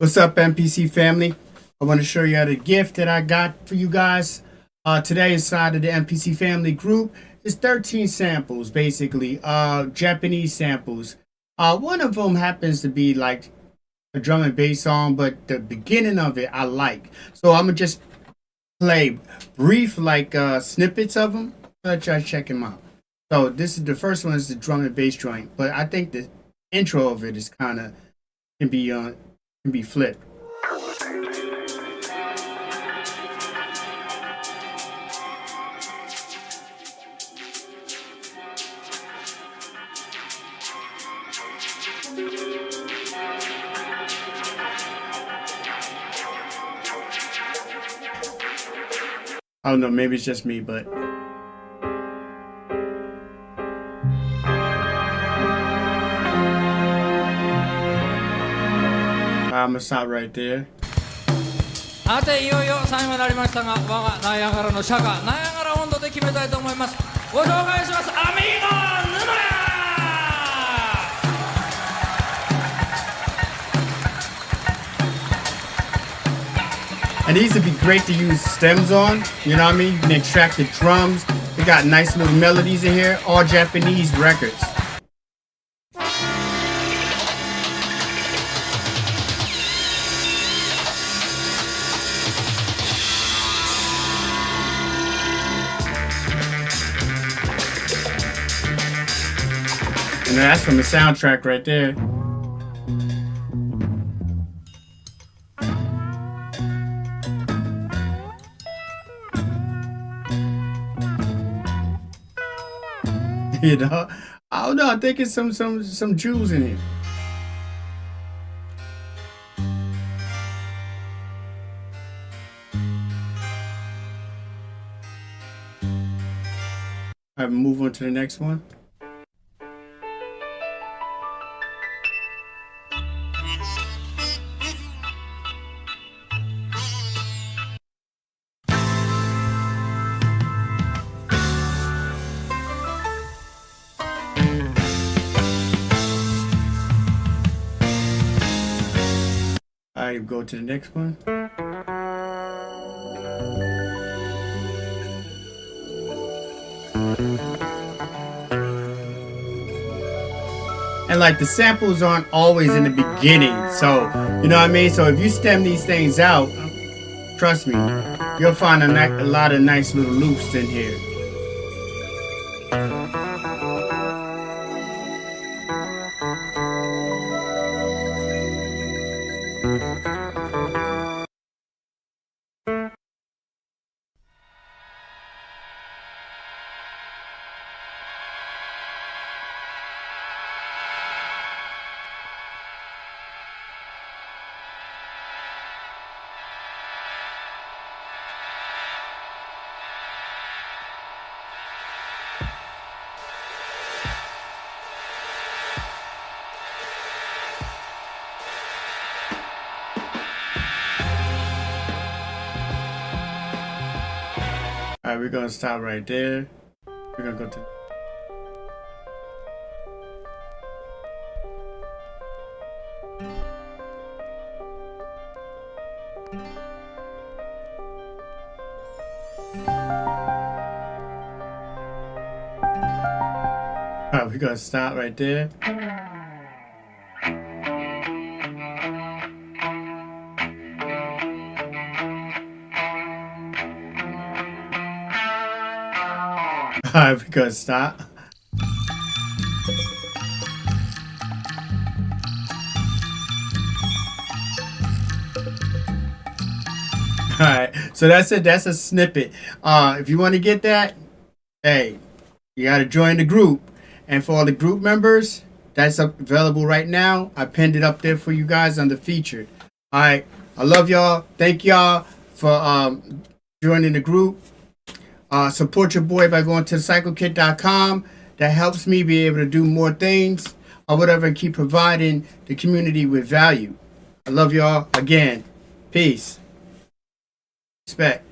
What's up, MPC family? I want to show you the gift that I got for you guys today inside of the MPC family group. It's 13 samples, basically, Japanese samples. One of them happens to be like a drum and bass song, but the beginning of it I like. So I'm gonna just play brief snippets of them. Let y'all check them out. So this is the first one is the drum and bass joint, but I think the intro of it is kind of can be flipped. I don't know, maybe it's just me, but I'm gonna stop right there. さていよいよ最後になりましたが、我がナイアガラの釈迦ナイアガラ温度で決めたいと思います。ご紹介します。アミーゴヌノヤ。And these would be great to use stems on, you know what I mean? You can extract the drums. They got nice little melodies in here, all Japanese records. And that's from the soundtrack right there. You know, I don't know. I think it's some jewels in here. All right, move on to the next one. I go to the next one. And like the samples aren't always in the beginning, so you know what I mean. So if you stem these things out, trust me, you'll find a lot of nice little loops in here. All right, we're gonna stop right there. We're gonna go to. All right, we're gonna stop right there. Alright, we're gonna stop. Alright, so that's it. That's a snippet. If you want to get that, hey, you gotta join the group. And for all the group members, that's available right now. I pinned it up there for you guys under featured. Alright, I love y'all. Thank y'all for joining the group. Support your boy by going to psychokit.com. That helps me be able to do more things or whatever and keep providing the community with value. I love y'all again. Peace. Respect.